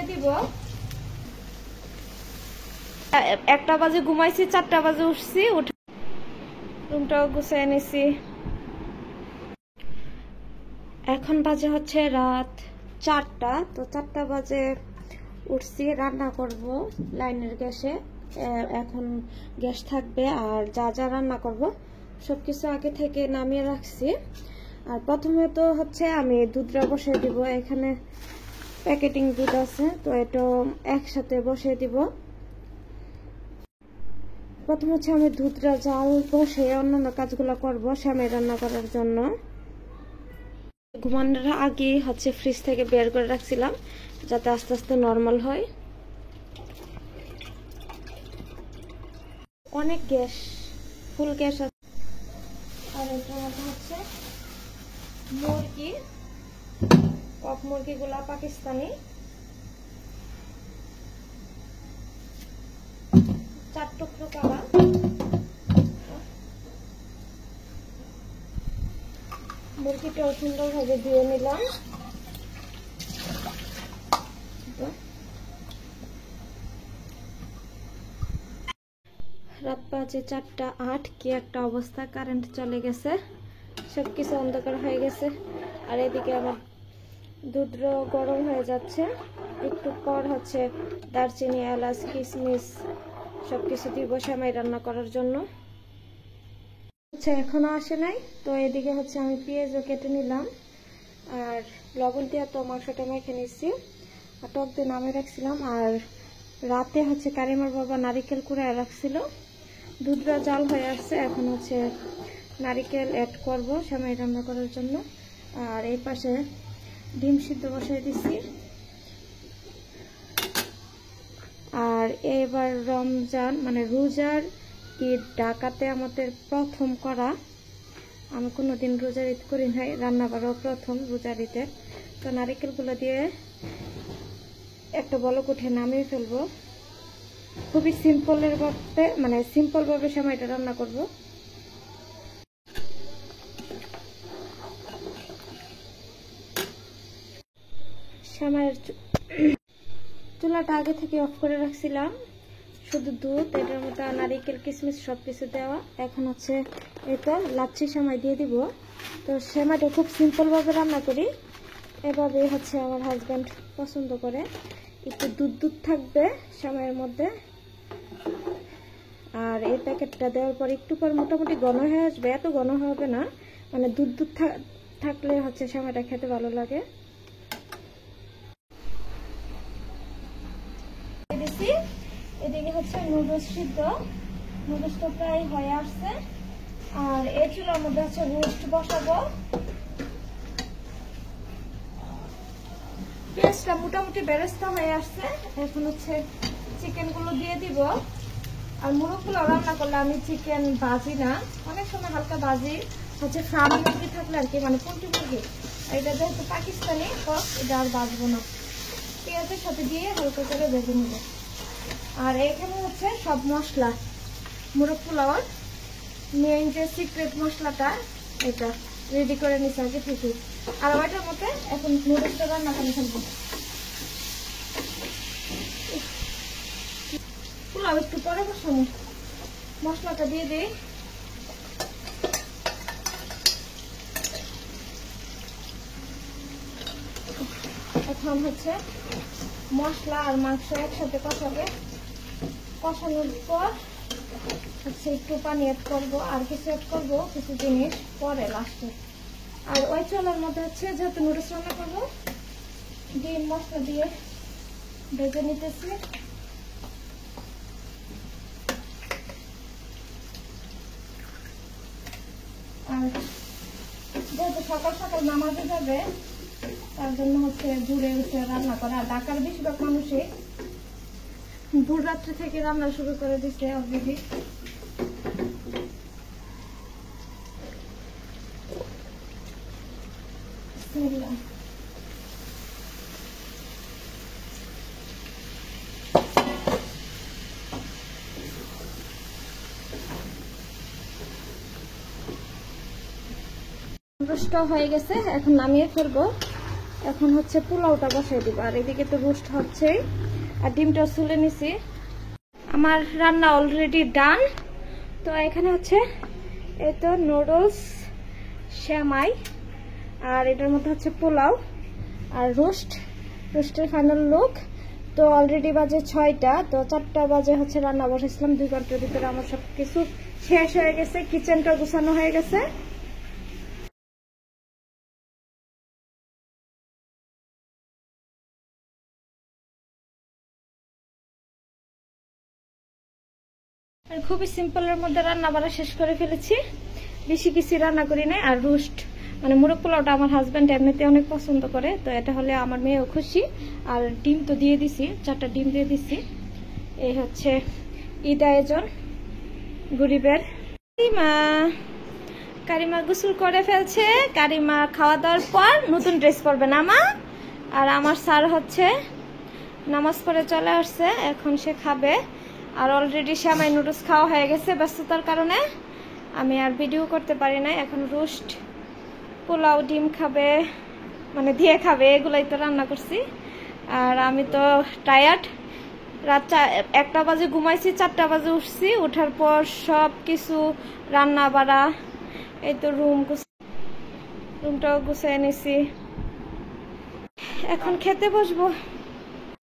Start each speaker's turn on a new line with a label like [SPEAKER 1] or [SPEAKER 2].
[SPEAKER 1] দিব। 1টা বাজে ঘুমাইছি, 4টা বাজে উঠছি, রুমটাও গুছিয়ে নিছি। এখন বাজে হচ্ছে রাত 4টা। তো 4টা বাজে উঠছি, রান্না করব লাইনের গ্যাসে। এখন গ্যাস থাকবে, আর যা যা রান্না করব সবকিছু আগে থেকে নামিয়ে রাখছি। আর প্রথমে তো হচ্ছে আমি দুধটা বসিয়ে দিব। এখানে প্যাকেটিং দুধ আছে, তো এটা একসাথে বসিয়ে দিব। প্রথম হচ্ছে আমি দুধটা জাল বসে অন্যান্য কাজগুলো করব সেমাই রান্না করার জন্য। ঘুমানোর আগে হচ্ছে ফ্রিজ থেকে বের করে রাখছিলাম যাতে আস্তে আস্তে নরমাল হয়। অনেক গ্যাস, ফুল গ্যাস আছে। আর এটা হচ্ছে মুরগি, কক মুরগিগুলা পাকিস্তানি, 4 টুকরো করা। মুরগিটাও সুন্দরভাবে দিয়ে নিলাম। রাত বাজে 4টা 8, কি একটা অবস্থা, কারেন্ট চলে গেছে, সবকিছু অন্ধকার হয়ে গেছে। আর এদিকে আমার দুধও গরম হয়ে যাচ্ছে। একটু পর হচ্ছে দারচিনি, এলাচ, কিশমিশ সবকিছু দিব সেমাই রান্না করার জন্য। আচ্ছা, এখনো আসে নাই, তো এদিকে হচ্ছে আমি পেঁয়াজও কেটে নিলাম। আর লবণ দিয়ে তো মাংসটা মেখে নিচ্ছি, আর টক দিয়ে নামিয়ে রাখছিলাম। আর রাতে হচ্ছে কারিমার বাবা নারিকেল কুড়ায় রাখছিল। দুধটা জাল হয়ে আসছে, এখন হচ্ছে নারিকেল অ্যাড করব সেমাই রান্না করার জন্য। আর এই পাশে ডিম সিদ্ধ বসাই দিচ্ছি। আর এবার রমজান মানে রোজার ঈদ ঢাকাতে আমাদের প্রথম করা। আমি কোনোদিন রোজার ঈদ করি নাই, রান্না করাও প্রথম রোজার ঈদের। তো নারিকেলগুলো দিয়ে একটা বলক উঠে নামিয়ে ফেলবো। খুবই সিম্পলের মধ্যে, মানে সিম্পল ভাবে সেমাইটা রান্না করব। সেমাইয়ের চুলাটা আগে থেকে অফ করে রাখছিলাম, শুধু দুধ, এটার মধ্যে নারিকেল, কিশমিশ সবকিছু দেওয়া। এখন হচ্ছে এটা লাচ্ছি সেমাই দিয়ে দিব। তো সেমাইটা খুব সিম্পল ভাবে রান্না করি, এভাবে হচ্ছে আমার হাজব্যান্ড পছন্দ করে। একটু দুধ দুধ থাকবে সেমাইয়ের মধ্যে। আর এই প্যাকেটটা দেওয়ার পর একটু পর মোটামুটি ঘন হয়ে আসবে, এত ঘন হবে না, মানে দুধ দুধ থাকলে হচ্ছে সেমাইটা খেতে ভালো লাগে। এদিকে হচ্ছে নুডলস সিদ্ধ, নুডলসটা প্রায় হয়ে আসছে। আর এই চুলার মধ্যে হচ্ছে রোস্ট বসাবো। পেঁয়াজটা মোটামুটি বেরেস্তা হয়ে আসছে, এখন হচ্ছে চিকেন গুলো দিয়ে দিব। আর মুরগগুলো রান্না করলে আমি চিকেন ভাজি না, অনেক সময় হালকা ভাজি, হচ্ছে ফার্ম মুরগি থাকলে আর কি, মানে পোল্ট্রি মুরগি। এটা যেহেতু পাকিস্তানি কক, এটা আর ভাজবো না, পেঁয়াজের সাথে দিয়ে হালকা করে ভেজে নেব। আর এখানে হচ্ছে সব মশলা, মুরগ পোলাওয়ার মেইন যে সিক্রেট মশলাটা, এটা রেডি করে নিচ্ছি আগে থেকে। আর ওইটার মধ্যে এখন নুডলসটা রান্না করে ফেলবো। পোলাও একটু পরে বসাবো, মশলাটা দিয়ে দিই। এখন হচ্ছে মশলা আর মাংস একসাথে কষাবে। কষানোর পর হচ্ছে একটু পানি অ্যাড করবো, আর কিছু অ্যাড করবো, কিছু জিনিস পরে লাস্টে। আর ওই চুলার মধ্যে হচ্ছে যেহেতু নুডলস রান্না করবো, ডিম মশলা দিয়ে ভেজে নিতেছি। আর যেহেতু সকাল সকাল নামাজে যাবে, তার জন্য হচ্ছে দূরে উঠে রান্না করা। ঢাকার বেশিরভাগ মানুষই ভোর রাত্রে থেকে রান্না শুরু করে দিচ্ছে অলরেডি। রোস্ট হয়ে গেছে, এখন নামিয়ে ফেলবো। এখন হচ্ছে পোলাওটা বসাই দিব। আর এদিকে তো রোস্ট হচ্ছেই, আর ডিমটা ছুলে নিছি। আমার রান্না অলরেডি ডান। তো এখানে হচ্ছে এই তো নুডলস, শ্যামাই, আর এটার মধ্যে হচ্ছে পোলাও আর রোস্টের ফাইনাল লুক। তো অলরেডি বাজে 6টা, তো 4টা বাজে হচ্ছে রান্না বসাইছিলাম। 2 ঘন্টার ভিতরে আমার সব কিছু শেষ হয়ে গেছে, কিচেনটা গুছানো হয়ে গেছে। আর খুবই সিম্পলের মধ্যে রান্না বাড়া শেষ করে ফেলেছি, বেশি কিছু রান্না করি নাই। আর রোস্ট মানে মোরগ পোলাওটা আমার হাজব্যান্ড এমনিতে অনেক পছন্দ করে, তো এটা হলে আমার মেয়েও খুশি। আর ডিম তো দিয়ে দিছি, 4টা ডিম দিয়ে দিছি। এই হচ্ছে ঈদ আয়োজন গরিবের। কারিমা গোসল করে ফেলছে। কারিমা খাওয়া দাওয়ার পর নতুন ড্রেস পরবে না মা। আর আমার স্যার হচ্ছে নামাজ পড়ে চলে আসছে, এখন সে খাবে। আর অলরেডি শ্যামাই নুডলস খাওয়া হয়ে গেছে, ব্যস্ততার কারণে আমি আর ভিডিও করতে পারি না। এখন রোস্ট, পোলাও, ডিম খাবে মানে দিয়ে খাবে, এগুলাই তো রান্না করছি। আর আমি তো টায়ার্ড, রাত 1টা বাজে ঘুমাইছি, 4টা বাজে উঠছি। ওঠার পর সব কিছু রান্না বাড়া, এই তো রুমটাও গুছিয়ে নিছি। এখন খেতে বসবো।